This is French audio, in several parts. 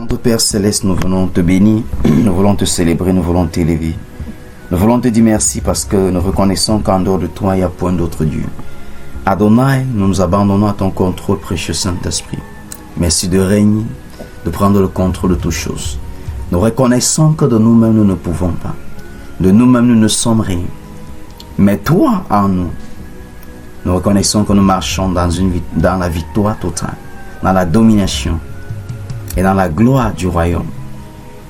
Notre Père Céleste, nous venons te bénir, nous voulons te célébrer, nous voulons t'élever. Nous voulons te dire merci parce que nous reconnaissons qu'en dehors de toi, il n'y a point d'autre Dieu. Adonai, nous nous abandonnons à ton contrôle, précieux Saint-Esprit. Merci de régner, de prendre le contrôle de toutes choses. Nous reconnaissons que de nous-mêmes, nous ne pouvons pas. De nous-mêmes, nous ne sommes rien. Mais toi, en nous, nous reconnaissons que nous marchons dans la victoire totale, dans la domination et dans la gloire du royaume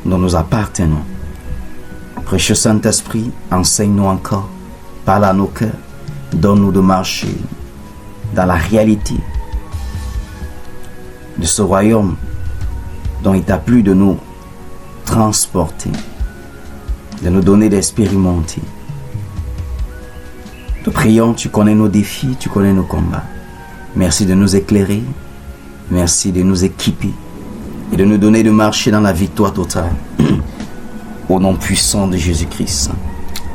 dont nous appartenons. Précieux Saint-Esprit, enseigne-nous encore, parle à nos cœurs, donne-nous de marcher dans la réalité de ce royaume dont il t'a plu de nous transporter, de nous donner d'expérimenter. Te prions, tu connais nos défis, tu connais nos combats. Merci de nous éclairer, merci de nous équiper et de nous donner de marcher dans la victoire totale. Au nom puissant de Jésus-Christ.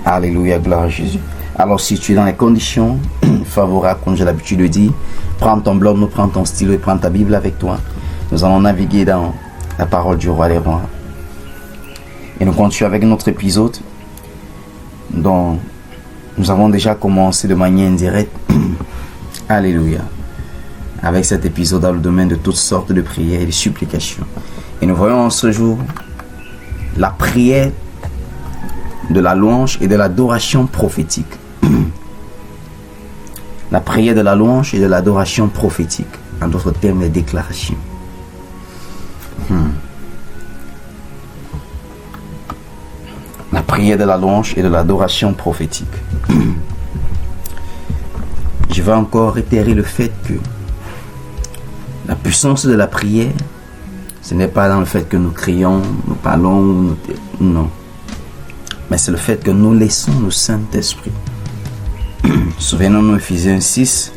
Alléluia, gloire à Jésus. Alors si tu es dans les conditions favorables, comme j'ai l'habitude de dire, prends ton bloc, prends ton stylo et prends ta Bible avec toi. Nous allons naviguer dans la parole du roi des rois. Et nous continuons avec notre épisode dont nous avons déjà commencé de manière indirecte. Alléluia. Avec cet épisode dans le domaine de toutes sortes de prières et de supplications. Et nous voyons en ce jour la prière de la louange et de l'adoration prophétique. La prière de la louange et de l'adoration prophétique. En d'autres termes, les déclarations. La prière de la louange et de l'adoration prophétique. Je vais encore réitérer le fait que la puissance de la prière, ce n'est pas dans le fait que nous crions, nous parlons, non. Mais c'est le fait que nous laissons le Saint-Esprit. Souvenons-nous, Ephésiens 6,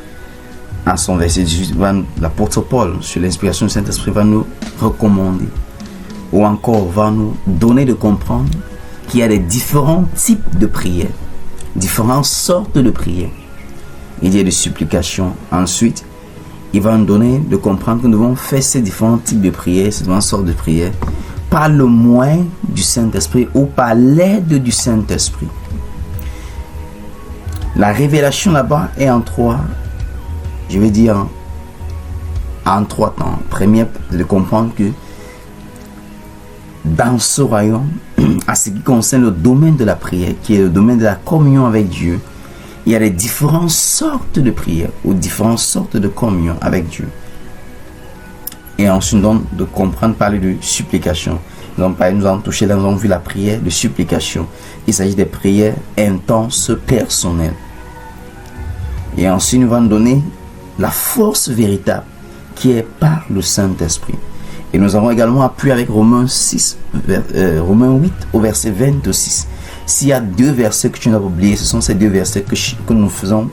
à son verset 18, l'apôtre Paul, sur l'inspiration du Saint-Esprit, va nous recommander, ou encore va nous donner de comprendre qu'il y a des différents types de prières, différentes sortes de prières. Il y a des supplications. Ensuite, il va nous donner de comprendre que nous devons faire ces différents types de prières, ces différentes sortes de prières, par le moyen du Saint-Esprit ou par l'aide du Saint-Esprit. La révélation là-bas est en trois, je vais dire en trois temps. Premier, de comprendre que dans ce royaume, à ce qui concerne le domaine de la prière, qui est le domaine de la communion avec Dieu, il y a des différentes sortes de prières ou différentes sortes de communion avec Dieu. Et ensuite, donc, de comprendre, parler de supplication. Donc, nous avons touché, nous avons vu la prière de supplication. Il s'agit des prières intenses, personnelles. Et ensuite, nous allons donner la force véritable qui est par le Saint-Esprit. Et nous avons également appuyé avec Romains 8 au verset 26. S'il y a deux versets que tu n'as pas oubliés, ce sont ces deux versets que nous faisons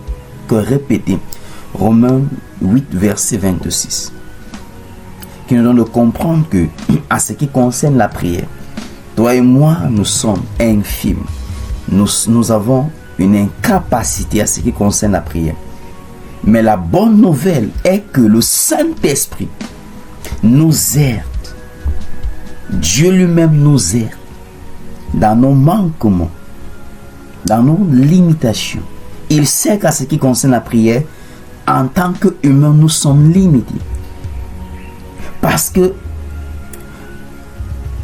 que répéter. Romains 8, verset 26. Qui nous donne de comprendre que, à ce qui concerne la prière, toi et moi, nous sommes infimes. Nous avons une incapacité à ce qui concerne la prière. Mais la bonne nouvelle est que le Saint-Esprit nous aide. Dieu lui-même nous aide dans nos manquements, dans nos limitations. Il sait qu'à ce qui concerne la prière, en tant qu'humains, nous sommes limités. Parce que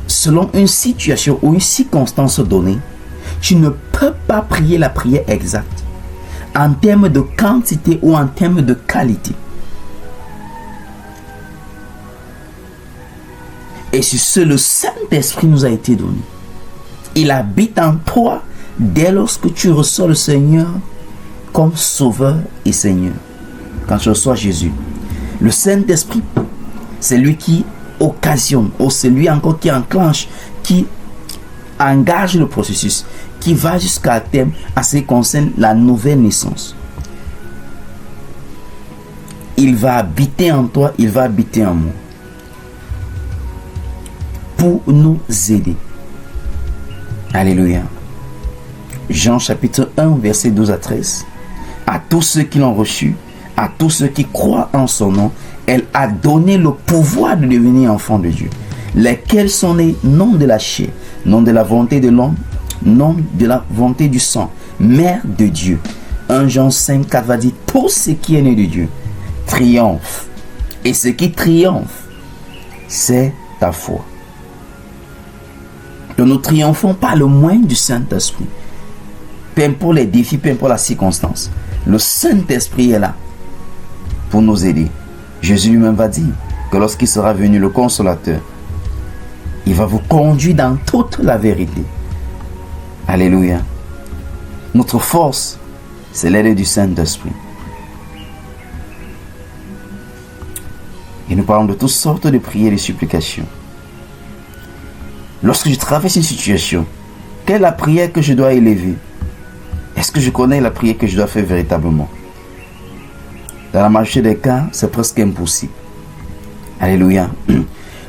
selon une situation ou une circonstance donnée, tu ne peux pas prier la prière exacte en termes de quantité ou en termes de qualité. Et c'est ce le Saint-Esprit nous a été donné. Il habite en toi dès lors que tu reçois le Seigneur comme Sauveur et Seigneur. Quand tu reçois Jésus, le Saint-Esprit, c'est lui qui occasionne, ou c'est lui encore qui enclenche, qui engage le processus, qui va jusqu'à terme à ce qui concerne la nouvelle naissance. Il va habiter en toi, il va habiter en moi, pour nous aider. Alléluia. Jean chapitre 1, verset 12 à 13. À tous ceux qui l'ont reçu, à tous ceux qui croient en son nom, elle a donné le pouvoir de devenir enfant de Dieu. lesquels sont nés non de la chair, non de la volonté de l'homme, non de la volonté du sang, mais de Dieu. 1 Jean 5, 4 va dire, tout ce qui est né de Dieu triomphe. Et ce qui triomphe, c'est ta foi. Donc nous triomphons par le moyen du Saint-Esprit. Peu importe les défis, peu importe la circonstance. Le Saint-Esprit est là pour nous aider. Jésus lui-même va dire que lorsqu'il sera venu, le Consolateur, il va vous conduire dans toute la vérité. Alléluia. Notre force, c'est l'aide du Saint-Esprit. Et nous parlons de toutes sortes de prières et de supplications. Lorsque je traverse une situation, quelle est la prière que je dois élever? Est-ce que je connais la prière que je dois faire véritablement? Dans la majorité des cas, c'est presque impossible. Alléluia.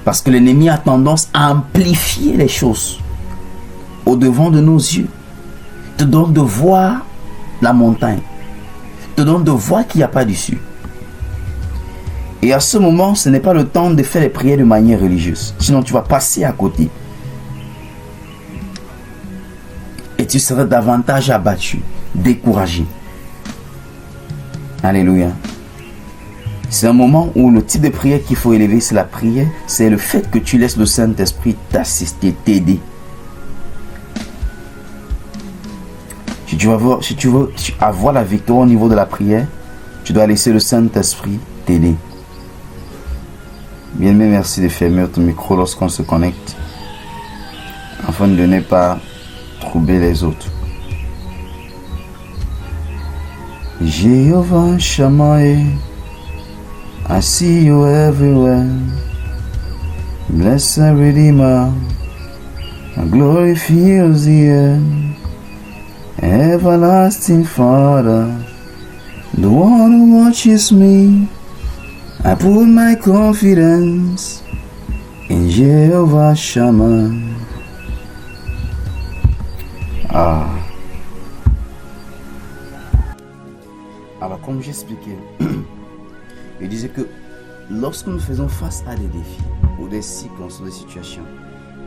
Parce que l'ennemi a tendance à amplifier les choses au-devant de nos yeux. Te donne de voir la montagne. Te donne de voir qu'il n'y a pas d'issue. Et à ce moment, ce n'est pas le temps de faire les prières de manière religieuse. Sinon, tu vas passer à côté. Et tu seras davantage abattu, découragé. Alléluia. C'est un moment où le type de prière qu'il faut élever, c'est la prière. C'est le fait que tu laisses le Saint-Esprit t'assister, t'aider. Si tu veux avoir la victoire au niveau de la prière, tu dois laisser le Saint-Esprit t'aider. Bien-aimé, merci de fermer ton micro lorsqu'on se connecte, afin de ne pas troubler les autres. Jéhovah Shammah, I see you everywhere. Blessed Redeemer, my glory fills the air. Everlasting Father, the one who watches me. I put my confidence in Jehovah Shammah. Alors, comme j'expliquais, je disais que lorsque nous faisons face à des défis ou des circonstances, des situations,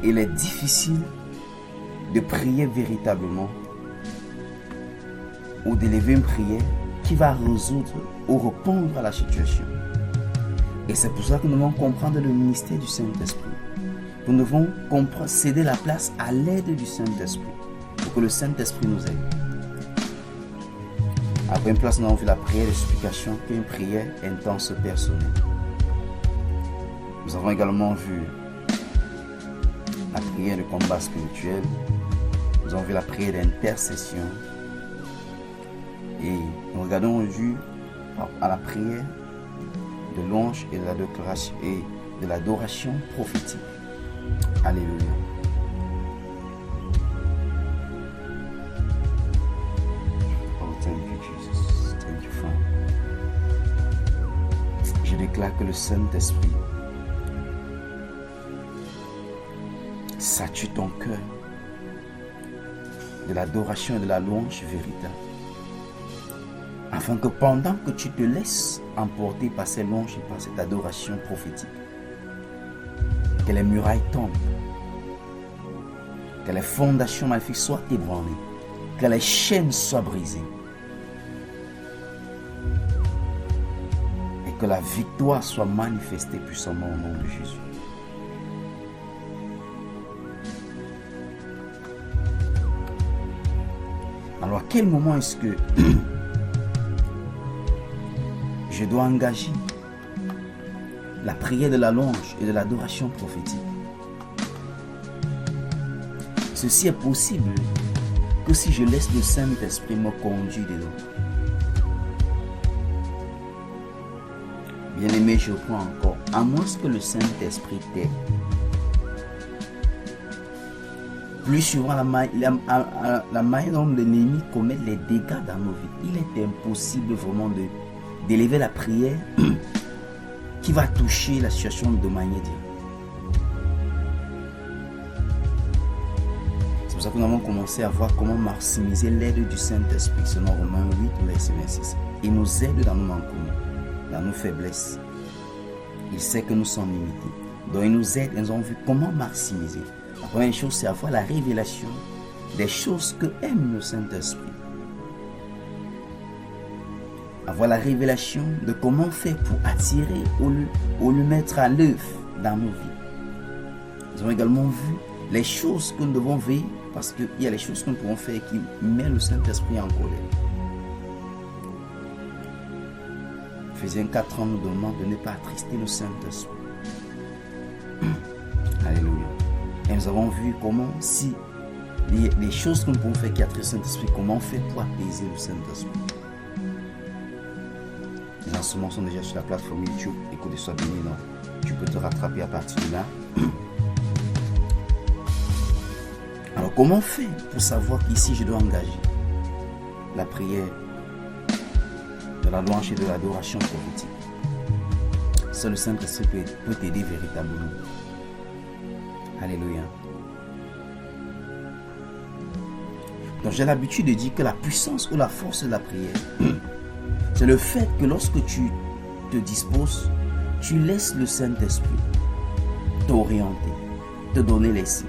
il est difficile de prier véritablement ou d'élever une prière qui va résoudre ou répondre à la situation. Et c'est pour ça que nous devons comprendre le ministère du Saint-Esprit. Nous devons céder la place à l'aide du Saint-Esprit pour que le Saint-Esprit nous aide. Après une place, nous avons vu la prière de supplication, qui est une prière intense personnelle. Nous avons également vu la prière de combat spirituel. Nous avons vu la prière d'intercession. Et nous regardons aujourd'hui à la prière de louange et de la déclaration et de l'adoration prophétique. Alléluia. Oh, thank you, Jesus. Thank you, Father. Je déclare que le Saint-Esprit sature ton cœur de l'adoration et de la louange véritable. Afin que pendant que tu te laisses emporter par ces louanges et par cette adoration prophétique, que les murailles tombent, que les fondations maléfiques soient ébranlées, que les chaînes soient brisées et que la victoire soit manifestée puissamment au nom de Jésus. Alors à quel moment est-ce que je dois engager la prière de la louange et de l'adoration prophétique? Ceci est possible que si je laisse le Saint-Esprit me conduire dedans. Bien-aimé, je reprends encore. À moins que le Saint-Esprit t'aide. Plus souvent, la manière dont l'ennemi commet les dégâts dans nos vies, il est impossible vraiment d'élever la prière qui va toucher la situation de manière directe. C'est pour ça que nous avons commencé à voir comment maximiser l'aide du Saint-Esprit selon Romains 8, verset 26. Il nous aide dans nos manquements, dans nos faiblesses. Il sait que nous sommes limités. Donc il nous aide et nous avons vu comment maximiser. La première chose, c'est avoir la révélation des choses que aime le Saint-Esprit. Avoir la révélation de comment faire pour attirer ou le mettre à l'œuvre dans nos vies. Nous avons également vu les choses que nous devons veiller, parce qu'il y a les choses que nous pouvons faire qui mettent le Saint-Esprit en colère. Ephésiens 4 ans nous demande de ne pas attrister le Saint-Esprit. Alléluia. Et nous avons vu comment, si les choses que nous pouvons faire qui attristent le Saint-Esprit, comment on fait pour apaiser le Saint-Esprit. Les enseignements sont déjà sur la plateforme YouTube. Écoutez, sois béni, non? Tu peux te rattraper à partir de là. Alors, comment faire pour savoir qu'ici je dois engager la prière de la louange et de l'adoration prophétique? Seul le Saint-Esprit peut t'aider véritablement. Alléluia. Donc j'ai l'habitude de dire que la puissance ou la force de la prière, c'est le fait que lorsque tu te disposes, tu laisses le Saint-Esprit t'orienter, te donner les signes.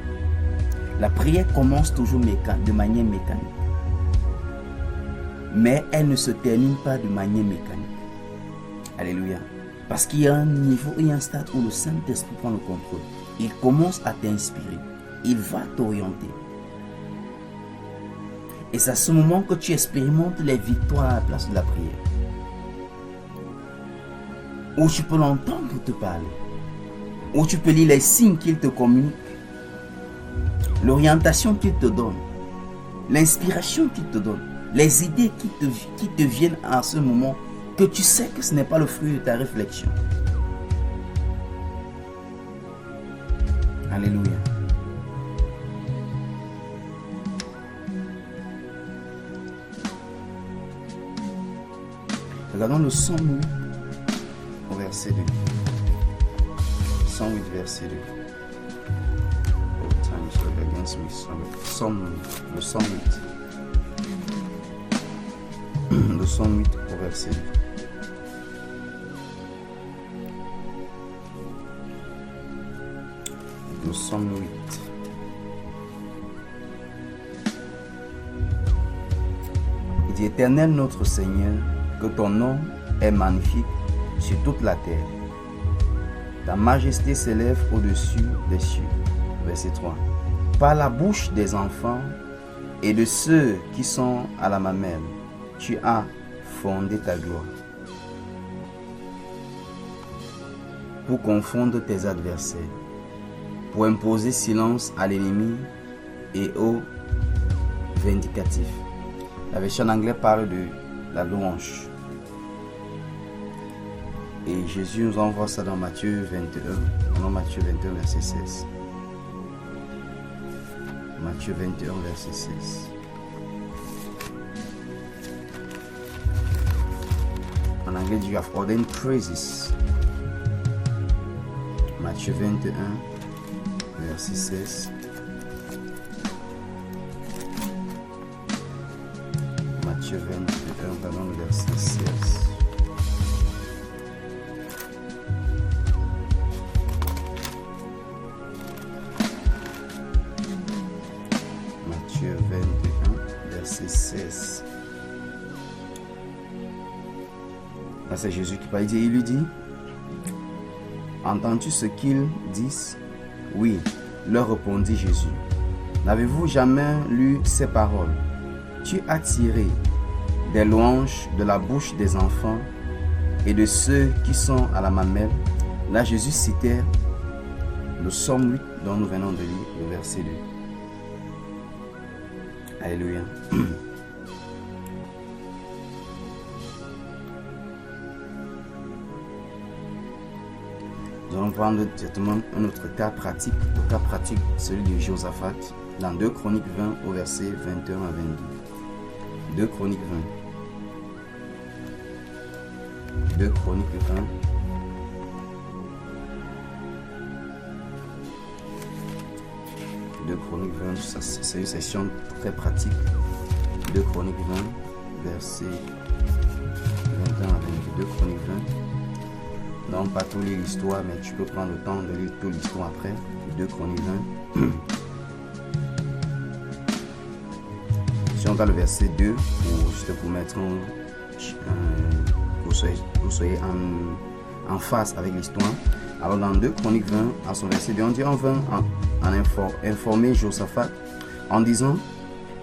La prière commence toujours de manière mécanique. Mais elle ne se termine pas de manière mécanique. Alléluia. Parce qu'il y a un niveau et un stade où le Saint-Esprit prend le contrôle. Il commence à t'inspirer. Il va t'orienter. Et c'est à ce moment que tu expérimentes les victoires à la place de la prière. Où tu peux l'entendre te parler. Où tu peux lire les signes qu'il te communique. L'orientation qu'il te donne. L'inspiration qu'il te donne. Les idées qui te viennent à ce moment que tu sais que ce n'est pas le fruit de ta réflexion. Alléluia. Regardons le 108 au verset 2. 108 verset 2. Le 108. Le 108 au verset 2. Le 108. Il dit: Éternel notre Seigneur, que ton nom est magnifique sur toute la terre. Ta majesté s'élève au-dessus des cieux. Verset 3. Par la bouche des enfants et de ceux qui sont à la mamelle, tu as fondé ta gloire. Pour confondre tes adversaires, pour imposer silence à l'ennemi et au vindicatif. La version en anglais parle de la louange. Et Jésus nous envoie ça dans Matthieu 21, non, Matthieu 21, verset 16. Matthieu 21, verset 16. En anglais, you have ordained praises. Matthieu 21, verset 16. Matthieu 21, pardon, verset 16. Matthieu 21, verset 16. Là, c'est Jésus qui parle. Il lui dit: Entends-tu ce qu'ils disent? Oui, leur répondit Jésus. N'avez-vous jamais lu ces paroles? Tu as tiré des louanges de la bouche des enfants et de ceux qui sont à la mamelle. Là, Jésus citait le psaume 8 dont nous venons de lire, le verset 2. Alléluia. Nous allons prendre directement un autre cas pratique. Le cas pratique, celui de Josaphat, dans 2 Chroniques 20 au verset 21 à 22. 2 Chroniques 20. 2 Chroniques 20. De Chroniques 20, c'est une session très pratique. 2 Chroniques 20, verset 21 à 22. 2 Chroniques 20, Donc, pas tout lire l'histoire, mais tu peux prendre le temps de lire toute l'histoire après. 2 Chroniques 20. Si on regarde le verset 2, juste pour mettre vous soyez en face avec l'histoire. Alors dans 2 Chroniques 20, à son verset 2, on dit: on vint informer Josaphat en disant: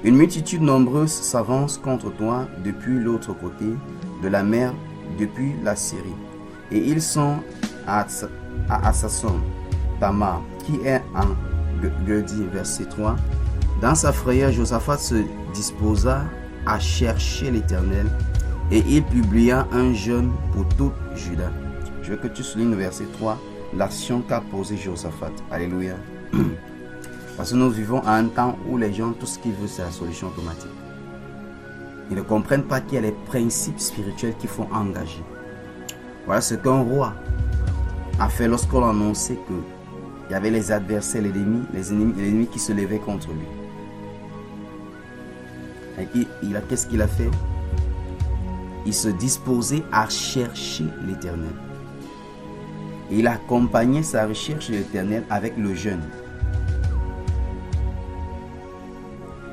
une multitude nombreuse s'avance contre toi depuis l'autre côté de la mer, depuis la Syrie. Et ils sont à Assasson, Tamar, qui est en Gedi, verset 3. Dans sa frayeur, Josaphat se disposa à chercher l'Éternel et il publia un jeûne pour tout Juda. Je veux que tu soulignes le verset 3, l'action qu'a posée Josaphat. Alléluia. Parce que nous vivons à un temps où les gens, tout ce qu'ils veulent, c'est la solution automatique. Ils ne comprennent pas qu'il y a les principes spirituels qu'il faut engager. Voilà ce qu'un roi a fait lorsqu'on annonçait qu'il y avait les adversaires, les ennemis qui se levaient contre lui. Et qu'est-ce qu'il a fait? Il se disposait à chercher l'Éternel. Et il accompagnait sa recherche de l'Éternel avec le jeûne.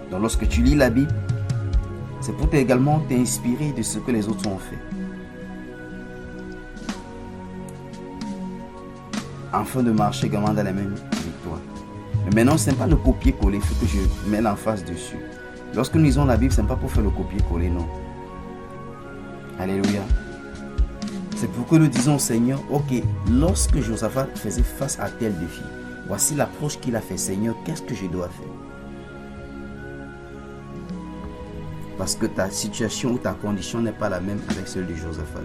Donc lorsque tu lis la Bible, c'est pour également t'inspirer de ce que les autres ont fait. Afin de marcher également dans la même victoire. Mais maintenant, ce n'est pas le copier-coller, il faut que je mette l'emphase dessus. Lorsque nous lisons la Bible, ce n'est pas pour faire le copier-coller, non. Alléluia. C'est pourquoi nous disons au Seigneur, ok, lorsque Josaphat faisait face à tel défi, voici l'approche qu'il a fait. Seigneur, qu'est-ce que je dois faire? Parce que ta situation ou ta condition n'est pas la même avec celle de Josaphat.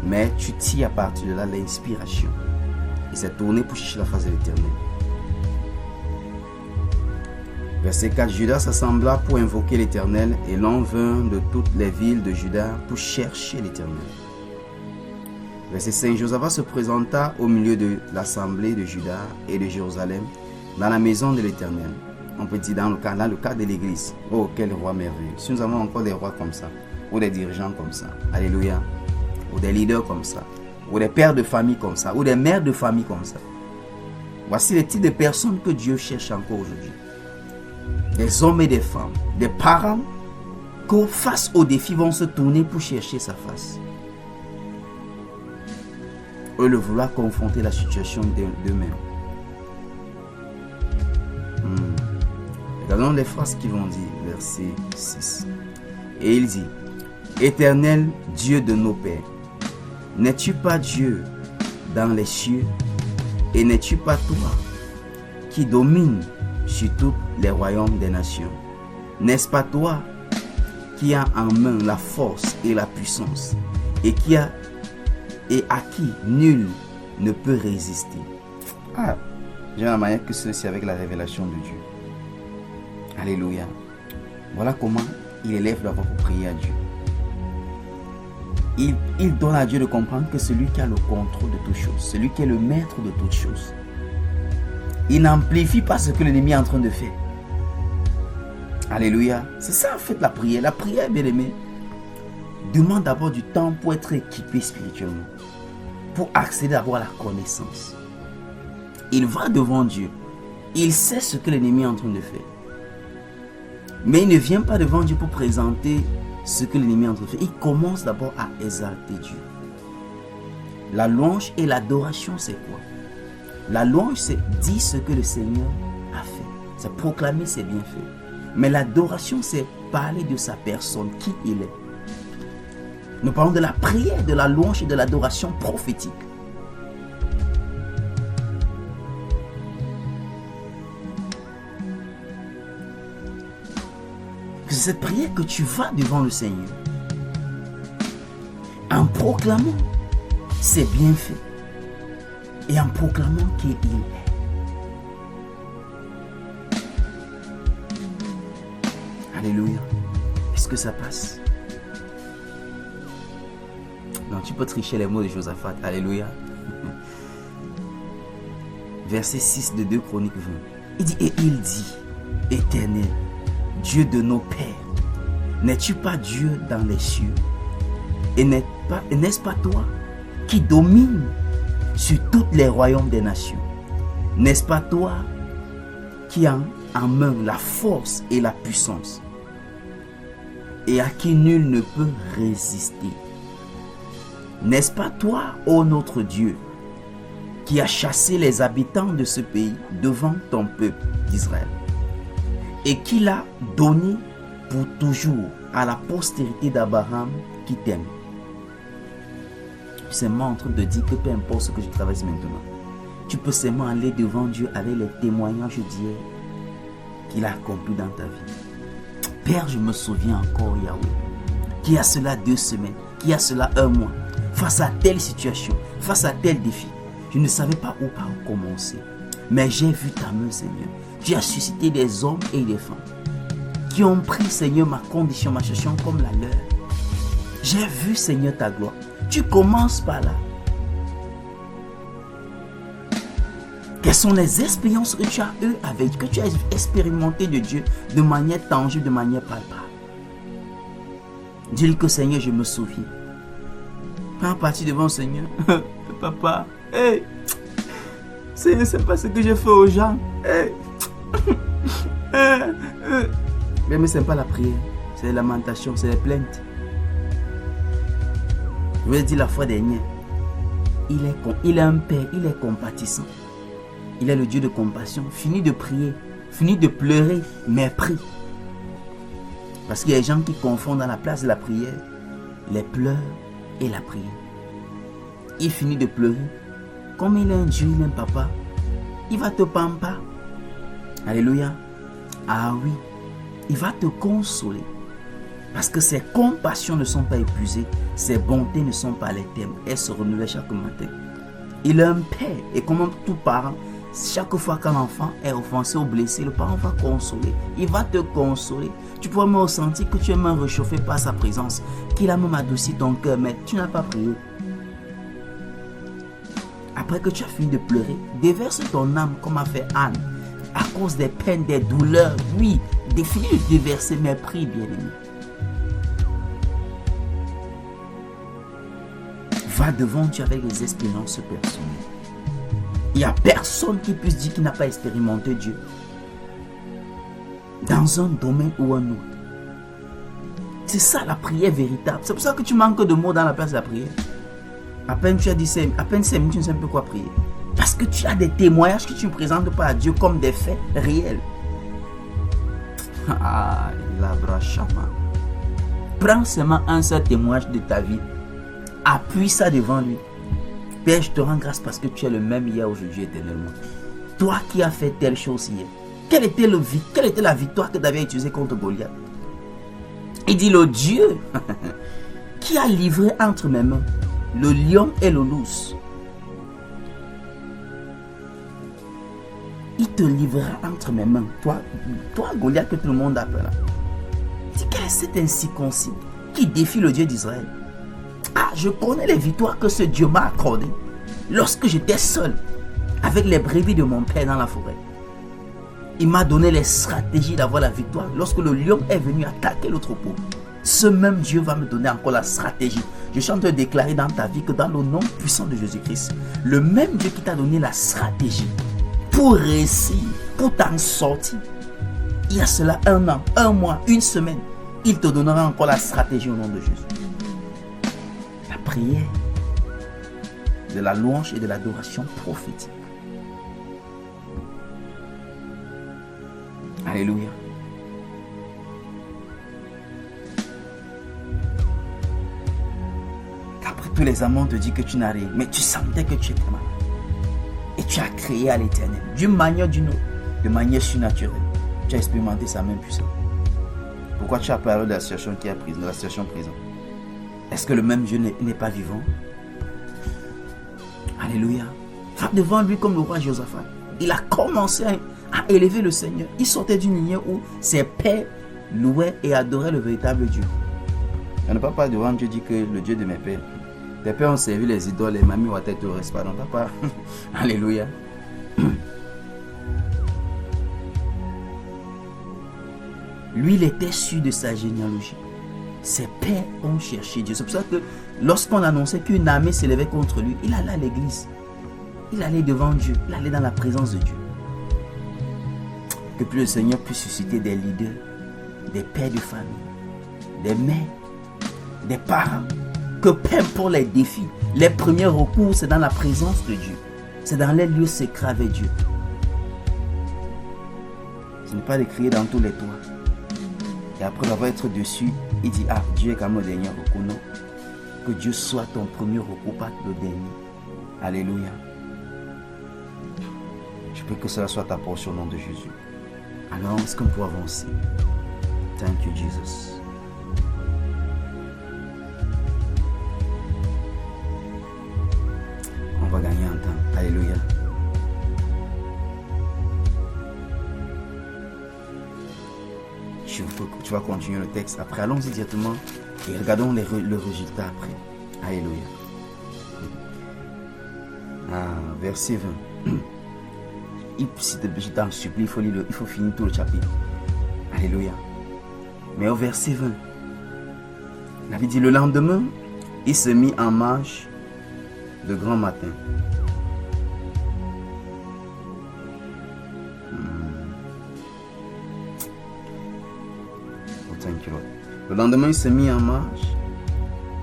Mais tu tires à partir de là l'inspiration. Et c'est tourné pour chercher la face de l'Éternel. Verset 4, Judas s'assembla pour invoquer l'Éternel et l'on vint de toutes les villes de Juda pour chercher l'Éternel. Verset 5, Josaphat se présenta au milieu de l'assemblée de Juda et de Jérusalem dans la maison de l'Éternel. On peut dire dans le cas de l'église. Oh, quel roi merveilleux. Si nous avons encore des rois comme ça, ou des dirigeants comme ça, alléluia, ou des leaders comme ça, ou des pères de famille comme ça, ou des mères de famille comme ça. Voici les types de personnes que Dieu cherche encore aujourd'hui. Des hommes et des femmes, des parents qui face au défi vont se tourner pour chercher sa face. Eux le vouloir confronter la situation d'eux-mêmes. Regardons les phrases qu'ils vont dire, verset 6. Et il dit: Éternel Dieu de nos pères, n'es-tu pas Dieu dans les cieux, et n'es-tu pas toi qui domines sur tous les royaumes des nations? N'est-ce pas toi qui as en main la force et la puissance, et à qui nul ne peut résister? J'ai la manière que ceci avec la révélation de Dieu. Alléluia. Voilà comment il élève la voix pour prier à Dieu. Il donne à Dieu de comprendre que celui qui a le contrôle de toutes choses, celui qui est le maître de toutes choses, il n'amplifie pas ce que l'ennemi est en train de faire. Alléluia. C'est ça en fait la prière. La prière, bien aimé, demande d'abord du temps pour être équipé spirituellement, pour accéder d'abord à la connaissance. Il va devant Dieu. Il sait ce que l'ennemi est en train de faire. Mais il ne vient pas devant Dieu pour présenter ce que l'ennemi est en train de faire. Il commence d'abord à exalter Dieu. La louange et l'adoration, c'est quoi? La louange, c'est dire ce que le Seigneur a fait. C'est proclamer ses bienfaits. Mais l'adoration, c'est parler de sa personne, qui il est. Nous parlons de la prière, de la louange et de l'adoration prophétique. C'est cette prière que tu vas devant le Seigneur en proclamant ses bienfaits et en proclamant qui il est. Alléluia. Est-ce que ça passe? Non, tu peux tricher les mots de Josaphat. Alléluia. Verset 6 de 2 Chroniques 20. Il dit, et il dit, Éternel, Dieu de nos pères, n'es-tu pas Dieu dans les cieux? Et n'est-ce pas toi qui domine sur tous les royaumes des nations. N'est-ce pas toi qui as en main la force et la puissance et à qui nul ne peut résister? N'est-ce pas toi, ô notre Dieu, qui a chassé les habitants de ce pays devant ton peuple d'Israël et qui l'a donné pour toujours à la postérité d'Abraham qui t'aime? Je suis seulement en train de dire que peu importe ce que je traverse maintenant, tu peux seulement aller devant Dieu avec les témoignages d'hier qu'il a accompli dans ta vie. Père, je me souviens encore, Yahweh, qu'il y a cela 2 semaines, qu'il y a cela 1 mois, face à telle situation, face à tel défi, je ne savais pas où par où commencer. Mais j'ai vu ta main, Seigneur. Tu as suscité des hommes et des femmes qui ont pris, Seigneur, ma condition, ma situation comme la leur. J'ai vu, Seigneur, ta gloire. Tu commences par là. Quelles sont les expériences que tu as eues avec, que tu as expérimenté de Dieu de manière tangible, de manière palpable? Dis-lui que, Seigneur, je me souviens. Prends parti devant le Seigneur. Papa, hey, Seigneur, c'est pas ce que je fais aux gens. Hey. Mais ce n'est pas la prière, c'est la lamentation, c'est les plaintes. Je vous ai dit la fois dernière, il est un Père, il est compatissant. Il est le Dieu de compassion. Fini de prier, fini de pleurer, mais prie. Parce qu'il y a des gens qui confondent dans la place de la prière les pleurs et la prière. Il finit de pleurer. Comme il est un Dieu, il est un papa, il va te pamper. Alléluia. Ah oui, il va te consoler. Parce que ses compassions ne sont pas épuisées, ses bontés ne sont pas à l'éternel. Elles se renouvellent chaque matin. Il est un père. Et comme tout parent, chaque fois qu'un enfant est offensé ou blessé, le parent va consoler. Il va te consoler. Tu pourras même ressentir que tu es même réchauffé par sa présence. Qu'il a même adouci ton cœur, mais tu n'as pas prié. Après que tu as fini de pleurer, déverse ton âme comme a fait Anne. À cause des peines, des douleurs, oui, finis de déverser, mais prie, bien-aimé. Va devant Dieu avec les expériences personnelles. Il n'y a personne qui puisse dire qu'il n'a pas expérimenté Dieu dans un domaine ou un autre. C'est ça la prière véritable. C'est pour ça que tu manques de mots dans la place de la prière. À peine tu as dit 5 minutes, tu ne sais plus quoi prier. Parce que tu as des témoignages que tu ne présentes pas à Dieu comme des faits réels. Ah, la brachama. Prends seulement un seul témoignage de ta vie. Appuie ça devant lui. Père, je te rends grâce parce que tu es le même hier, aujourd'hui, éternellement. Toi qui as fait telle chose hier. Quelle était la victoire que David a utilisée contre Goliath? Il dit le Dieu qui a livré entre mes mains le lion et le loup. Il te livrera entre mes mains. Toi Goliath que tout le monde appelle. Dis, quel est cet incirconcis qui défie le Dieu d'Israël? Ah, je connais les victoires que ce Dieu m'a accordées lorsque j'étais seul avec les brebis de mon père dans la forêt. Il m'a donné les stratégies d'avoir la victoire lorsque le lion est venu attaquer le troupeau. Ce même Dieu va me donner encore la stratégie. Je suis en train de déclarer dans ta vie que dans le nom puissant de Jésus-Christ, le même Dieu qui t'a donné la stratégie pour réussir, pour t'en sortir, il y a cela 1 an, 1 mois, 1 semaine, il te donnera encore la stratégie au nom de Jésus. La prière de la louange et de l'adoration prophétique. Alléluia. Après tous les amants te disent que tu n'as rien, mais tu sentais que tu étais malade. Et tu as créé à l'éternel, d'une manière ou d'une autre, de manière surnaturelle. Tu as expérimenté sa main puissante. Pourquoi tu as parlé de la situation qui est présente, de la situation présente? Est-ce que le même Dieu n'est pas vivant? Alléluia. Va devant lui comme le roi Josaphat. Il a commencé à élever le Seigneur. Il sortait d'une lignée où ses pères louaient et adoraient le véritable Dieu. On ne peut pas devant Dieu dire que le Dieu de mes pères. Tes pères ont servi les idoles, les mamies ont tête au reste. Pardon, papa. Alléluia. Lui, il était sûr de sa généalogie. Ses pères ont cherché Dieu. C'est pour ça que lorsqu'on annonçait qu'une armée s'élevait contre lui, il allait à l'église. Il allait devant Dieu, il allait dans la présence de Dieu. Que plus le Seigneur puisse susciter des leaders, des pères de famille, des mères, des parents, que peu importe les défis, les premiers recours, c'est dans la présence de Dieu. C'est dans les lieux secrets avec Dieu. Ce n'est pas de crier dans tous les toits. Et après avoir été dessus, il dit, ah, Dieu est quand même le dernier recours. Non. Que Dieu soit ton premier recours, pas le dernier. Alléluia. Je prie que cela soit ta portion au nom de Jésus. Alors, est-ce qu'on peut avancer? Thank you, Jesus. On va gagner un temps. Alléluia. Tu vas continuer le texte après. Allons-y directement et regardons le résultat après. Alléluia. Verset 20. Je t'en supplie, il faut finir tout le chapitre. Alléluia. Mais au verset 20, il avait dit, le lendemain, il se mit en marche de grand matin. Le lendemain, il se mit en marche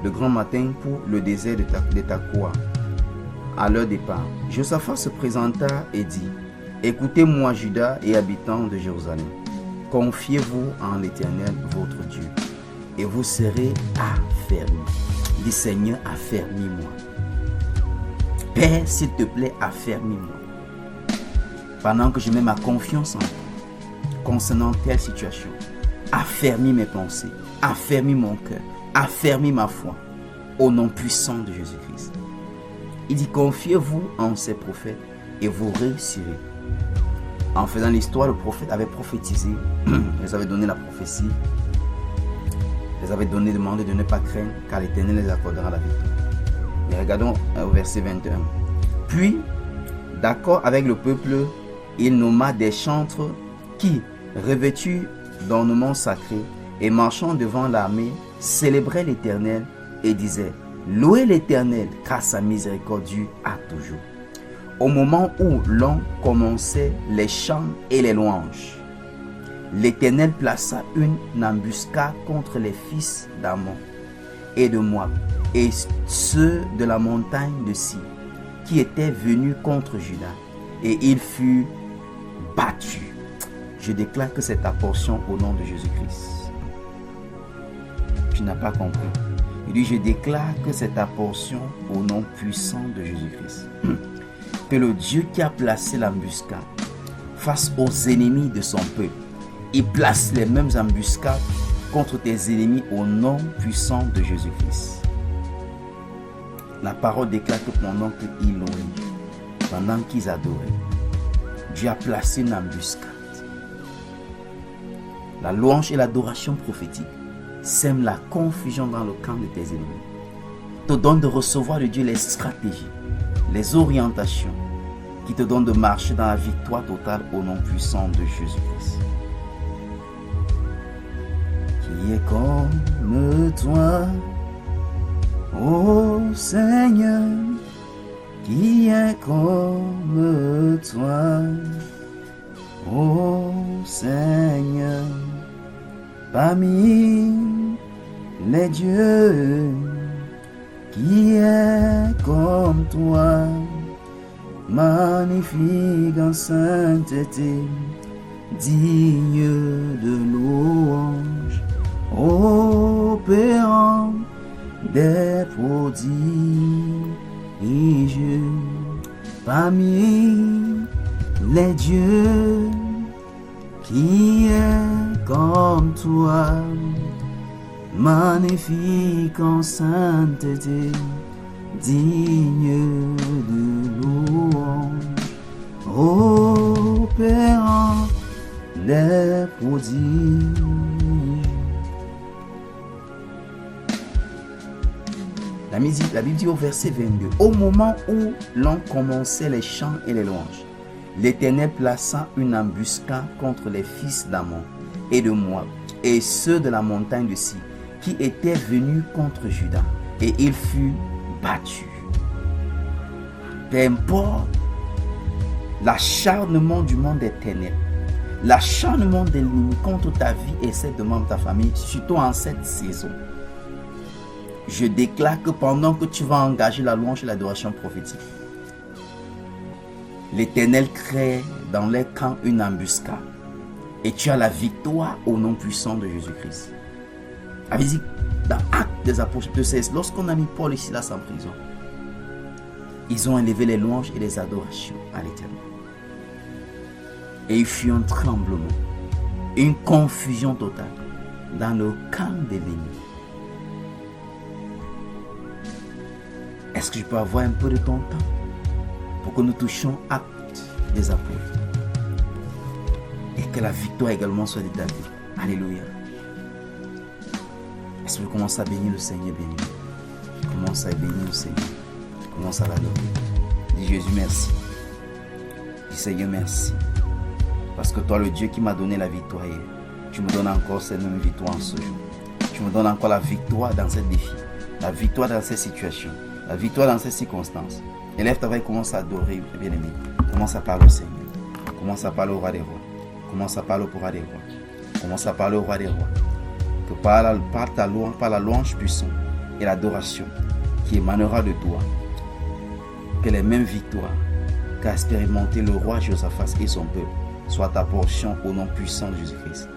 de grand matin pour le désert de Takoa. À leur départ, Josaphat se présenta et dit, écoutez-moi, Juda et habitants de Jérusalem, confiez-vous en l'Éternel, votre Dieu, et vous serez affermis. Dis, Seigneur, affermis-moi. Père, s'il te plaît, affermis-moi. Pendant que je mets ma confiance en toi, concernant telle situation, affermis mes pensées, affermis mon cœur, affermis ma foi, au nom puissant de Jésus-Christ. Il dit, confiez-vous en ces prophètes et vous réussirez. En faisant l'histoire, le prophète avait prophétisé, ils avaient donné la prophétie, ils avaient demandé de ne pas craindre, car l'Éternel les accordera la victoire. Mais regardons au verset 21. Puis, d'accord avec le peuple, il nomma des chantres qui, revêtus d'ornements sacrés et marchant devant l'armée, célébraient l'Éternel et disaient, louez l'Éternel, car sa miséricorde dure à toujours. Au moment où l'on commençait les chants et les louanges, l'Éternel plaça une embuscade contre les fils d'Ammon et de Moab et ceux de la montagne de Si, qui étaient venus contre Juda, et ils furent battus. Je déclare que c'est ta portion au nom de Jésus-Christ. Tu n'as pas compris. Il dit, je déclare que c'est ta portion au nom puissant de Jésus-Christ. Que le Dieu qui a placé l'embuscade face aux ennemis de son peuple, il place les mêmes embuscades contre tes ennemis au nom puissant de Jésus-Christ. La parole déclare que pendant qu'ils louaient, pendant qu'ils adoraient, Dieu a placé une embuscade. La louange et l'adoration prophétique sèment la confusion dans le camp de tes ennemis. Te donne de recevoir de Dieu les stratégies, les orientations qui te donnent de marcher dans la victoire totale au nom puissant de Jésus-Christ. Qui est comme toi, ô Seigneur, qui est comme toi, ô Seigneur, parmi les dieux, qui est comme toi, magnifique en sainteté, digne de louange, opérant des prodiges, parmi les dieux, qui est comme toi, magnifique en sainteté, digne de louange, opérant les prodiges. La Bible dit au verset 22, au moment où l'on commençait les chants et les louanges, l'Éternel plaça une embuscade contre les fils d'Ammon et de Moab et ceux de la montagne de Si, qui étaient venus contre Juda, et ils furent battus. Peu importe l'acharnement du monde éternel, l'acharnement de l'ennemi contre ta vie et celle de membres de ta famille, surtout en cette saison, je déclare que pendant que tu vas engager la louange et l'adoration prophétique, l'Éternel crée dans les camps une embuscade et tu as la victoire au nom puissant de Jésus-Christ. Avez-y, dans Actes des Apôtres, lorsqu'on a mis Paul et Silas en prison, ils ont élevé les louanges et les adorations à l'Éternel. Et il fut un tremblement, une confusion totale dans le camp de l'ennemi. Est-ce que je peux avoir un peu de ton temps pour que nous touchions Actes des Apôtres et que la victoire également soit de ta vie? Alléluia. Est-ce que vous commencez à bénir le Seigneur béni? Commence à bénir le Seigneur. Commence à l'adorer. Dis Jésus merci. Dis Seigneur merci. Parce que toi le Dieu qui m'a donné la victoire hier, tu me donnes encore cette même victoire en ce jour. Tu me donnes encore la victoire dans ce défi, la victoire dans cette situation, la victoire dans ces circonstances. Élève ta voix et commence à adorer, bien-aimé. Commence à parler au Seigneur. Commence à parler au roi des rois. Commence à parler au roi des rois. Commence à parler au roi des rois. Que par la louange puissante et l'adoration qui émanera de toi, que les mêmes victoires qu'a expérimenté le roi Josaphat et son peuple soient ta portion au nom puissant de Jésus-Christ.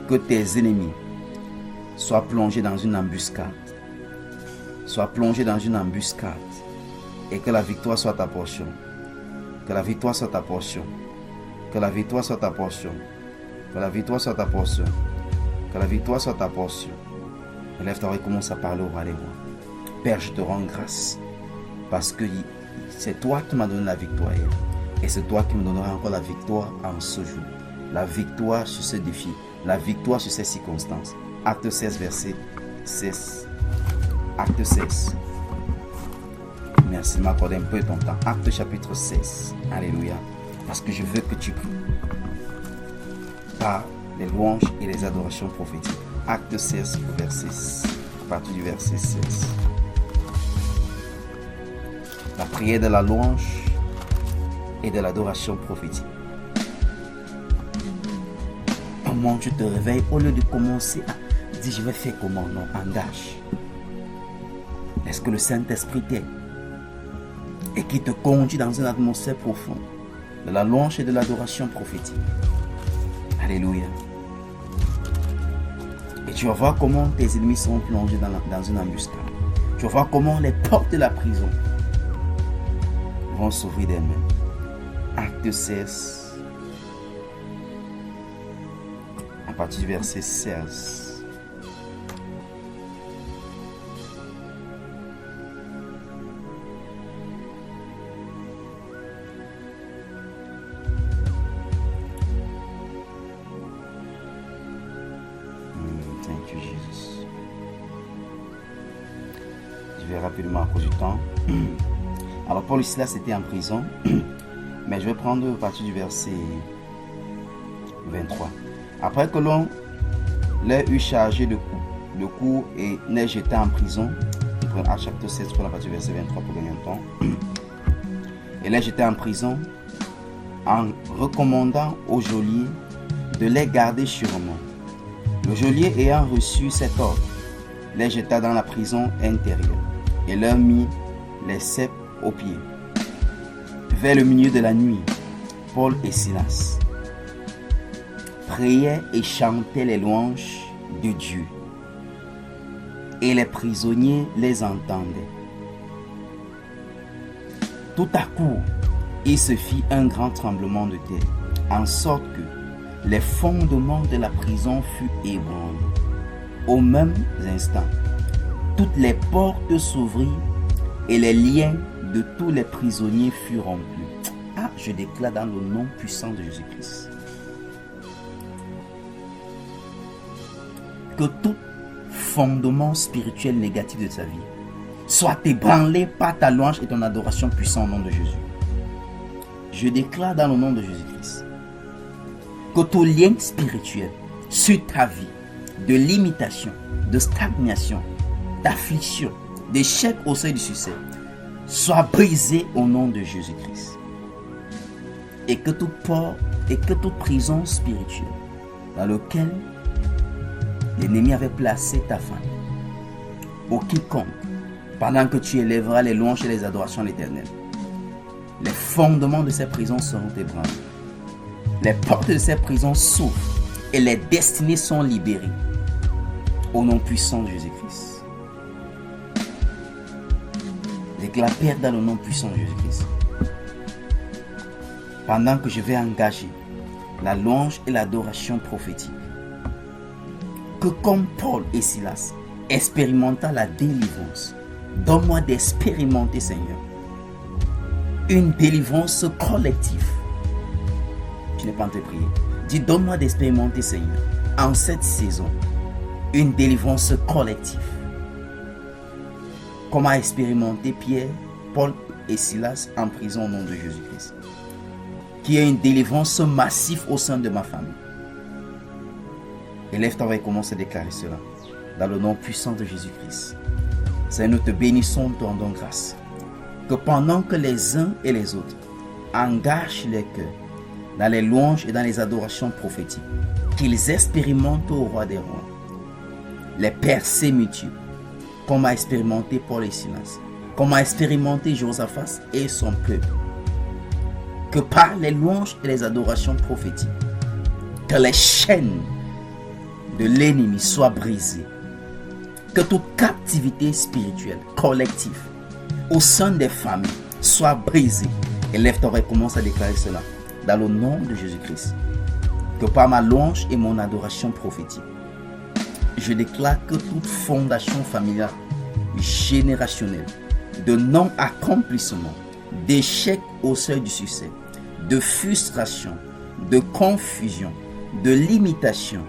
Que tes ennemis soient plongés dans une embuscade. Soient plongés dans une embuscade. Et que la victoire soit ta portion. Que la victoire soit ta portion. Que la victoire soit ta portion. Que la victoire soit ta portion. Que la victoire soit ta portion. Élève ta voix et commence à parler au roi des rois. Père, je te rends grâce. Parce que c'est toi qui m'as donné la victoire hier. Et c'est toi qui me donneras encore la victoire en ce jour. La victoire sur ce défi. La victoire sur ces circonstances. Acte 16, verset 16. Acte 16. Merci de m'accorder un peu de ton temps. Acte chapitre 16. Alléluia. Parce que je veux que tu pries par les louanges et les adorations prophétiques. Acte 16, verset 6. À partir du verset 16. La prière de la louange et de l'adoration prophétique. Comment tu te réveilles au lieu de commencer à dire je vais faire comment? Non, engage. Est-ce que le Saint-Esprit t'aide et qui te conduit dans une atmosphère profonde de la louange et de l'adoration prophétique? Alléluia. Et tu vas voir comment tes ennemis seront plongés dans une embuscade. Tu vas voir comment les portes de la prison vont s'ouvrir d'elles-mêmes. Acte 16, à partir du verset 16. Thank you, Jesus. Je vais rapidement à cause du temps. Alors Paul et Silas étaient en prison, mais je vais prendre à partir du verset 23. Après que l'on les eut chargés de coups et les jetés en prison, à chapitre 16, pour la partie du verset 23 pour gagner un temps, et les jetés en prison, en recommandant au geôlier de les garder sûrement. Le geôlier ayant reçu cet ordre, les jeta dans la prison intérieure et leur mit les ceps aux pieds. Vers le milieu de la nuit, Paul et Silas priaient et chantaient les louanges de Dieu. Et les prisonniers les entendaient. Tout à coup, il se fit un grand tremblement de terre, en sorte que les fondements de la prison furent ébranlés. Au même instant, toutes les portes s'ouvrirent et les liens de tous les prisonniers furent rompus. Ah, je déclare dans le nom puissant de Jésus-Christ que tout fondement spirituel négatif de ta vie soit ébranlé par ta louange et ton adoration puissante au nom de Jésus. Je déclare dans le nom de Jésus-Christ que tout lien spirituel sur ta vie, de limitation, de stagnation, d'affliction, d'échec au sein du succès, soit brisé au nom de Jésus-Christ. Et que toute porte et que toute prison spirituelle dans laquelle l'ennemi avait placé ta famille, ou quiconque, pendant que tu élèveras les louanges et les adorations à l'Éternel, les fondements de ces prisons seront ébranlés. Les portes de ces prisons s'ouvrent et les destinées sont libérées au nom puissant de Jésus-Christ. Déclare, Père, dans le nom puissant de Jésus-Christ, pendant que je vais engager la louange et l'adoration prophétique, que comme Paul et Silas expérimenta la délivrance, donne-moi d'expérimenter, Seigneur, une délivrance collective. Tu n'es pas en train de prier. Dis, donne-moi d'expérimenter, Seigneur, en cette saison, une délivrance collective. Comme a expérimenté Pierre, Paul et Silas en prison au nom de Jésus-Christ. Qu'il y ait une délivrance massive au sein de ma famille. Élève-toi et commence à déclarer cela. Dans le nom puissant de Jésus-Christ. Seigneur, nous te bénissons, nous te rendons grâce. Que pendant que les uns et les autres engagent les cœurs dans les louanges et dans les adorations prophétiques, qu'ils expérimentent au roi des rois les percées multiples, comme a expérimenté Paul et Silas, comme a expérimenté Josaphat et son peuple. Que par les louanges et les adorations prophétiques, que les chaînes de l'ennemi soient brisées, que toute captivité spirituelle collective au sein des familles soit brisée. Élève-toi et commence à déclarer cela dans le nom de Jésus-Christ. Que par ma louange et mon adoration prophétique, je déclare que toute fondation familiale générationnelle de non-accomplissement, d'échec au seuil du succès, de frustration, de confusion, de limitation,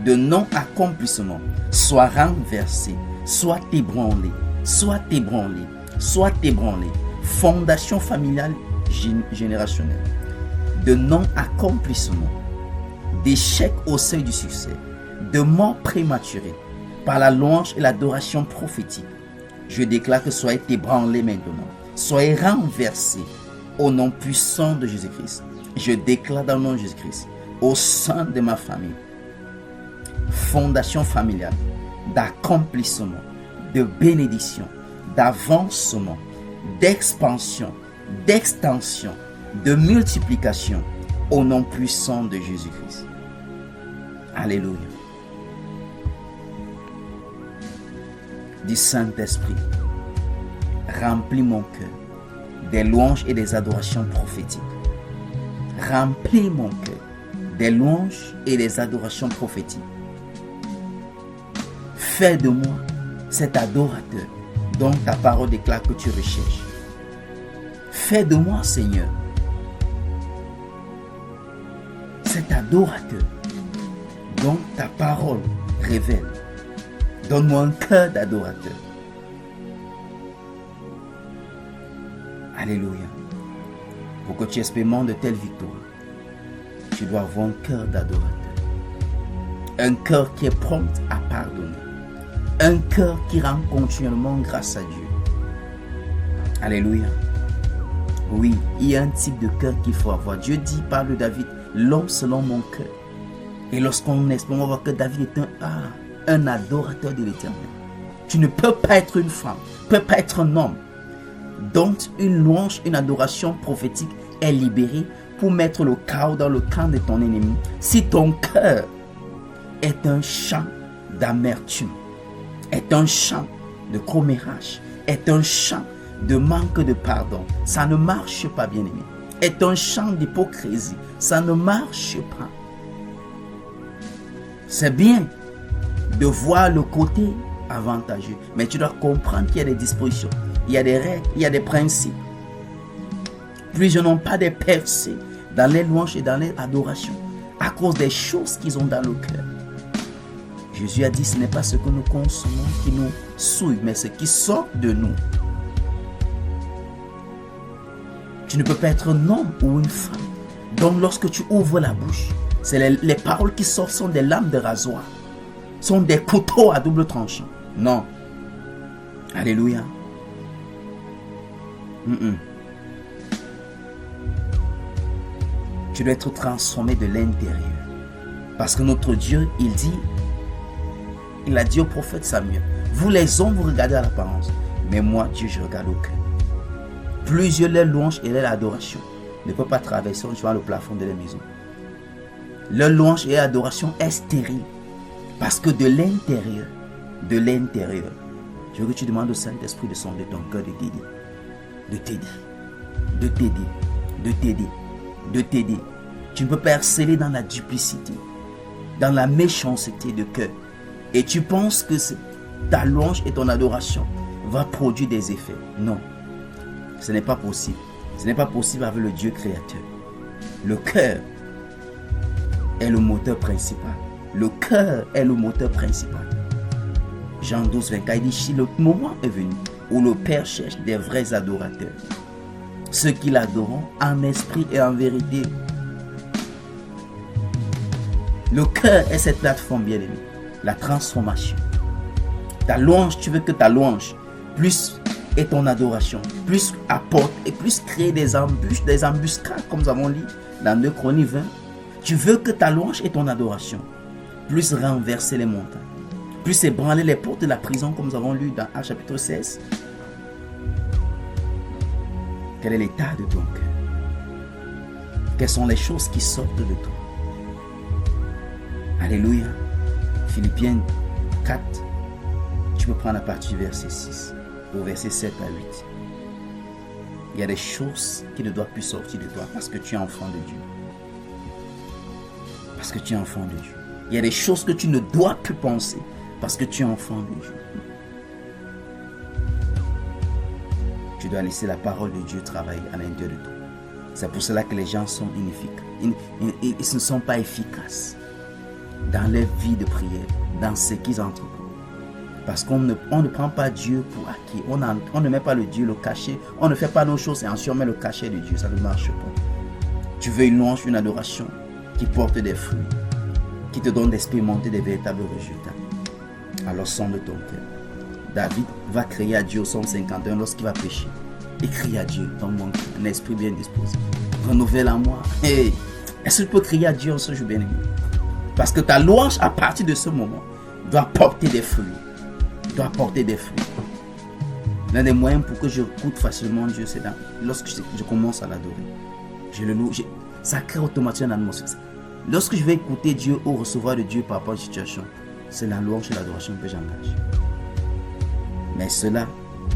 de non-accomplissement soit renversée, soit ébranlée, soit ébranlée, soit ébranlée. Fondation familiale générationnelle de non-accomplissement, d'échec au seuil du succès, de mort prématurée par la louange et l'adoration prophétique. Je déclare que soyez ébranlés maintenant, soyez renversés au nom puissant de Jésus-Christ. Je déclare dans le nom de Jésus-Christ, au sein de ma famille, fondation familiale d'accomplissement, de bénédiction, d'avancement, d'expansion, d'extension, de multiplication, au nom puissant de Jésus-Christ. Alléluia. Du Saint-Esprit, remplis mon cœur des louanges et des adorations prophétiques. Remplis mon cœur des louanges et des adorations prophétiques. Fais de moi cet adorateur dont ta parole déclare que tu recherches. Fais de moi, Seigneur, cet adorateur dont ta parole révèle. Donne-moi un cœur d'adorateur. Alléluia. Pour que tu expérimentes de telles victoires, tu dois avoir un cœur d'adorateur. Un cœur qui est prompt à pardonner. Un cœur qui rend continuellement grâce à Dieu. Alléluia. Oui, il y a un type de cœur qu'il faut avoir. Dieu dit par le David, l'homme selon mon cœur. Et lorsqu'on exprime, on voit que David est un adorateur de l'Éternel. Tu ne peux pas être une femme, tu ne peux pas être un homme dont une louange, une adoration prophétique est libérée pour mettre le chaos dans le camp de ton ennemi. Si ton cœur est un chant d'amertume, est un chant de commérage, est un chant de manque de pardon, ça ne marche pas, bien-aimé. Est un chant d'hypocrisie, ça ne marche pas. C'est bien de voir le côté avantageux, mais tu dois comprendre qu'il y a des dispositions, il y a des règles, il y a des principes. Plusieurs n'ont pas de percées dans les louanges et dans les adorations à cause des choses qu'ils ont dans le cœur. Jésus a dit, ce n'est pas ce que nous consommons qui nous souille, mais ce qui sort de nous. Tu ne peux pas être un homme ou une femme. Donc lorsque tu ouvres la bouche, c'est les paroles qui sortent sont des lames de rasoir, sont des couteaux à double tranchant. Non. Alléluia. Tu dois être transformé de l'intérieur. Parce que notre Dieu, il a dit au prophète Samuel, vous les hommes, vous regardez à l'apparence, mais moi, Dieu, je regarde au cœur. Plusieurs les louanges et l'adoration ne peuvent pas traverser en jouant le plafond de la maison. Leur louange et l'adoration est stérile. Parce que de l'intérieur, je veux que tu demandes au Saint-Esprit de sonder ton cœur, de t'aider. Tu ne peux pas exceller dans la duplicité, dans la méchanceté de cœur. Et tu penses que ta louange et ton adoration va produire des effets. Non, ce n'est pas possible. Ce n'est pas possible avec le Dieu créateur. Le cœur est le moteur principal. Le cœur est le moteur principal. Jean 12, 24, il dit, si le moment est venu où le Père cherche des vrais adorateurs, ceux qui l'adorent en esprit et en vérité. Le cœur est cette plateforme bien-aimée, la transformation. Ta louange, tu veux que ta louange, plus et ton adoration, plus apporte et plus créer des embuscades, comme nous avons lu dans 2 Chroniques 20. Tu veux que ta louange et ton adoration, plus renverser les montagnes, plus ébranler les portes de la prison, comme nous avons lu dans Actes chapitre 16. Quel est l'état de ton cœur? Quelles sont les choses qui sortent de toi? Alléluia. Philippiens 4, tu peux prendre à partir du verset 6 au verset 7 à 8. Il y a des choses qui ne doivent plus sortir de toi parce que tu es enfant de Dieu. Parce que tu es enfant de Dieu. Il y a des choses que tu ne dois plus penser parce que tu es enfant de Dieu. Tu dois laisser la parole de Dieu travailler à l'intérieur de toi. C'est pour cela que les gens sont inefficaces. Ils ne sont pas efficaces dans leur vie de prière, dans ce qu'ils entreprennent. Parce qu'on ne prend pas Dieu pour acquis. On ne met pas le Dieu, le cachet. On ne fait pas nos choses et ensuite on met le cachet de Dieu. Ça ne marche pas. Tu veux une louange, une adoration qui porte des fruits, qui te donne d'expérimenter des véritables résultats. Alors sonde ton cœur. David va crier à Dieu au Psaume 51 lorsqu'il va pécher. Il crie à Dieu dans mon cœur, un esprit bien disposé. Renouvelle en moi. Hey, est-ce que tu peux crier à Dieu en ce jour bien-aimé? Parce que ta louange, à partir de ce moment, doit porter des fruits. Doit porter des fruits. L'un des moyens pour que je écoute facilement Dieu, c'est lorsque je commence à l'adorer. Je le loue. Ça crée automatiquement une atmosphère. Lorsque je vais écouter Dieu ou recevoir de Dieu par rapport à une situation, c'est la louange et l'adoration que j'engage. Mais cela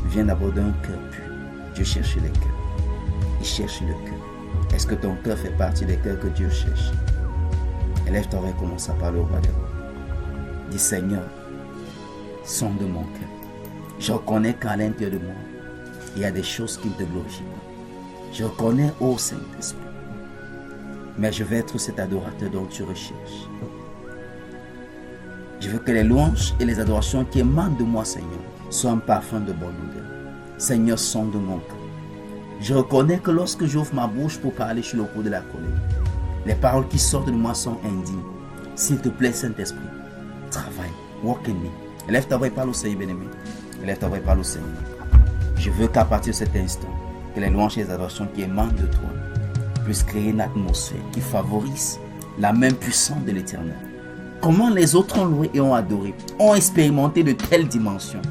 vient d'abord d'un cœur pur. Dieu cherche les cœurs. Il cherche le cœur. Est-ce que ton cœur fait partie des cœurs que Dieu cherche? Élève ton oreille, commence à parler au roi des rois. Dis Seigneur, sonde mon cœur. Je reconnais qu'à l'intérieur de moi, il y a des choses qui ne te glorifient pas. Je reconnais, ô Saint-Esprit. Mais je veux être cet adorateur dont tu recherches. Je veux que les louanges et les adorations qui émanent de moi, Seigneur, soient un parfum de bonne odeur. Seigneur, sonde mon cœur. Je reconnais que lorsque j'ouvre ma bouche pour parler, je suis le coup de la colère. Les paroles qui sortent de moi sont indignes. S'il te plaît, Saint-Esprit, travaille, walk in me. Élève ta voix et parle au Seigneur, bien-aimé. Élève ta voix et parle au Seigneur. Je veux qu'à partir de cet instant, que les louanges et les adorations qui émanent de toi puissent créer une atmosphère qui favorise la main puissante de l'Éternel. Comment les autres ont loué et ont adoré, ont expérimenté de telles dimensions,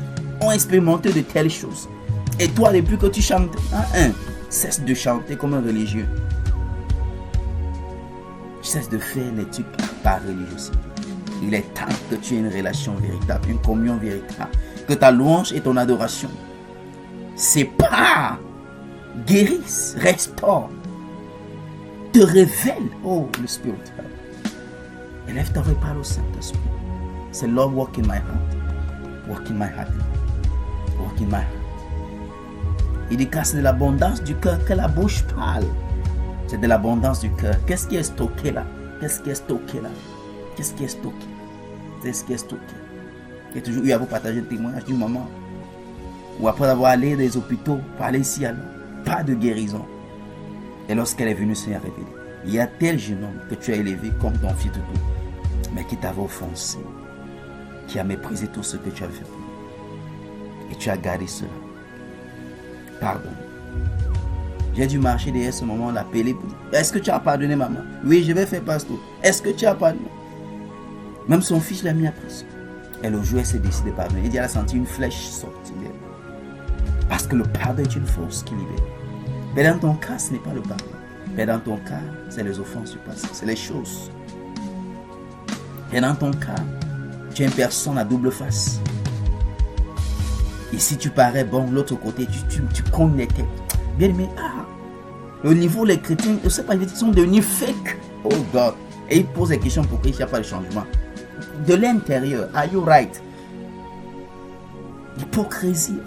ont expérimenté de telles choses. Et toi, depuis que tu chantes, cesse de chanter comme un religieux. Cesse de faire les trucs par religiosité. Il est temps que tu aies une relation véritable, une communion véritable. Que ta louange et ton adoration séparent, guérissent, restaurent, te révèlent. Oh, le Spirit. Élève ta voix et parle au Saint-Esprit. C'est Lord, walk in my heart. Walk in my heart. Walk in my heart. Il dit que c'est de l'abondance du cœur que la bouche parle. C'est de l'abondance du cœur. Qu'est-ce qui est stocké là? Qu'est-ce qui est stocké là? Qu'est-ce qui est stocké? Qu'est-ce qui est stocké? Il y a toujours eu à vous partager le témoignage d'une maman. Ou après avoir allé dans les hôpitaux, parler ici alors. Pas de guérison. Et lorsqu'elle est venue, se révéler. Il y a tel jeune homme que tu as élevé comme ton fils de tout, mais qui t'avait offensé, qui a méprisé tout ce que tu avais fait pour lui. Et tu as gardé cela. Pardonne. J'ai dû marcher derrière ce moment, l'appeler pour dire, est-ce que tu as pardonné maman? Oui, je vais faire pasteur. Est-ce que tu as pardonné? Même son fils l'a mis à prison. Et le jour, elle s'est décidée de pardonner. Il dit, elle a senti une flèche sortir d'elle. Parce que le pardon est une force qui libère. Mais dans ton cas, ce n'est pas le pardon. Mais dans ton cas, c'est les offenses du passé. C'est les choses. Et dans ton cas, tu es une personne à double face. Et si tu parais bon, l'autre côté, tu connais. Bien aimé, le niveau, les chrétiens, je ne sais pas, ils sont devenus fake. Oh God. Et ils posent des questions pour qu'il n'y ait pas de changement. De l'intérieur, are you right? L'hypocrisie,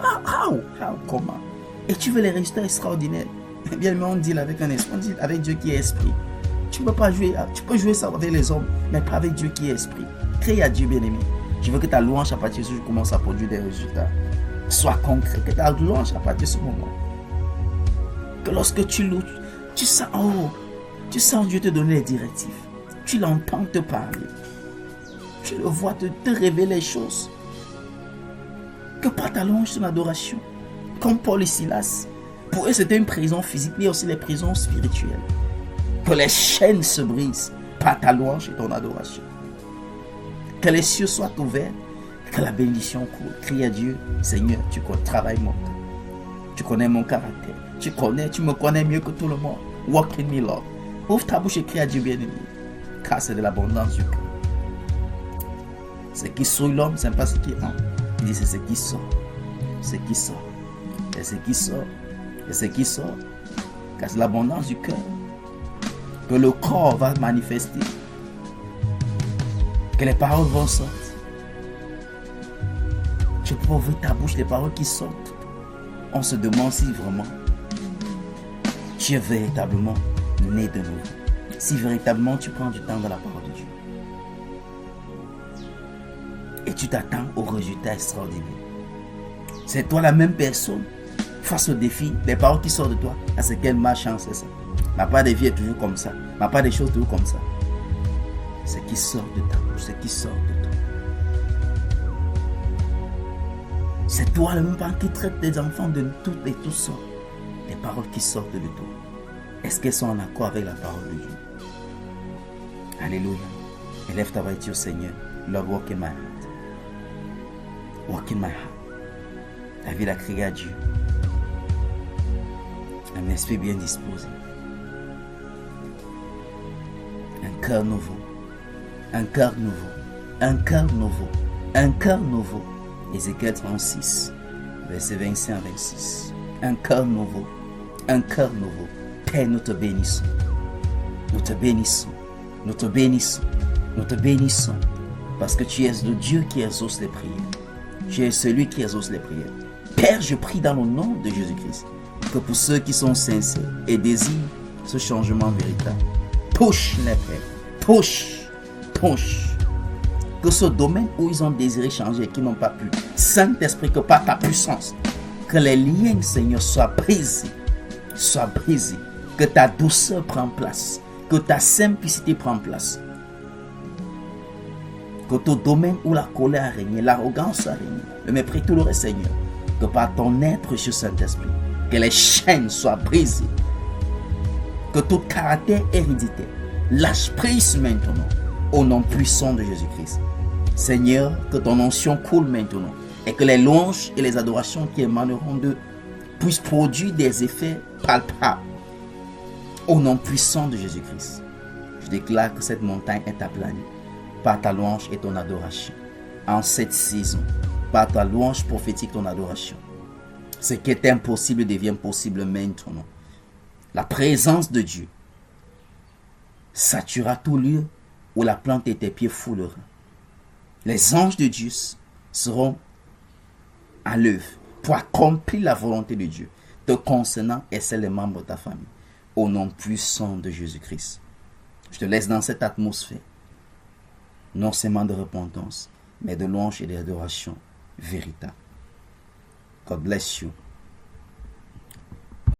comment? Et tu veux les résultats extraordinaires. Bien aimé, on dit avec un esprit, on dit avec Dieu qui est esprit. Tu ne peux pas jouer, tu peux jouer ça avec les hommes, mais pas avec Dieu qui est esprit. Crie à Dieu, bien aimé. Je veux que ta louange à partir de ce jour commence à produire des résultats. Sois concret, que ta louange à partir de ce moment. Que lorsque tu loues, tu sens Dieu te donner les directives. Tu l'entends te parler. Tu le vois te révéler les choses. Que par ta louange, ton adoration. Comme Paul et Silas. Pour eux, c'était une prison physique, mais aussi les prisons spirituelles. Que les chaînes se brisent par ta louange et ton adoration. Que les cieux soient ouverts. Que la bénédiction coule. Crie à Dieu, Seigneur, tu travailles mon cœur. Tu connais mon caractère. Tu me connais mieux que tout le monde. Walk in me, Lord. Ouvre ta bouche et crie à Dieu bien-aimé. Car c'est de l'abondance du cœur. Ce qui souille l'homme, ce n'est pas ce qui entre. Il dit c'est ce qui sort. Ce qui sort. Et ce qui sort. Et ce qui sort. Car c'est l'abondance du cœur. Que le corps va manifester. Que les paroles vont sortir. Tu peux ouvrir ta bouche, les paroles qui sortent. On se demande si vraiment tu es véritablement né de nouveau. Si véritablement tu prends du temps dans la parole de Dieu. Et tu t'attends au résultat extraordinaire. C'est toi la même personne face au défi, les paroles qui sortent de toi. À ce quelle ma chance c'est ça. Ma part de vie est toujours comme ça. Ma part des choses est toujours comme ça. Ce qui sort de ta bouche, ce qui sort de toi. C'est toi le même parent qui traite des enfants de toutes et tous sortes. Les paroles qui sortent de toi. Est-ce qu'elles sont en accord avec la parole de Dieu? Alléluia. Élève ta voiture, Seigneur. Lord, walk in my heart. Walk in my heart. La vie a crié à Dieu. Un esprit bien disposé. Un cœur nouveau. Un cœur nouveau. Un cœur nouveau. Un cœur nouveau. Ézéchiel 36, verset 25 à 26. Un cœur nouveau. Un cœur nouveau. Père, nous te bénissons. Nous te bénissons. Nous te bénissons. Nous te bénissons. Parce que tu es le Dieu qui exauce les prières. Tu es celui qui exauce les prières. Père, je prie dans le nom de Jésus-Christ que pour ceux qui sont sincères et désirent ce changement véritable, touche les pères. Touche. Que ce domaine où ils ont désiré changer et qui n'ont pas pu, Saint-Esprit, que par ta puissance, que les liens, Seigneur, soient brisés. Que ta douceur prenne place. Que ta simplicité prenne place. Que ton domaine où la colère a régné, l'arrogance a régné, le mépris, tout le reste, Seigneur, que par ton être, sur Saint-Esprit, que les chaînes soient brisées. Que tout caractère héréditaire lâche prise maintenant, au nom puissant de Jésus-Christ. Seigneur, que ton onction coule maintenant et que les louanges et les adorations qui émaneront d'eux puissent produire des effets palpables. Au nom puissant de Jésus-Christ, je déclare que cette montagne est aplanie par ta louange et ton adoration. En cette saison, par ta louange prophétique, ton adoration. Ce qui est impossible devient possible maintenant. La présence de Dieu saturera tout lieu où la plante de tes pieds foulera. Les anges de Dieu seront à l'œuvre pour accomplir la volonté de Dieu te concernant et celle des membres de ta famille. Au nom puissant de Jésus-Christ. Je te laisse dans cette atmosphère, non seulement de repentance, mais de louange et d'adoration véritable. God bless you.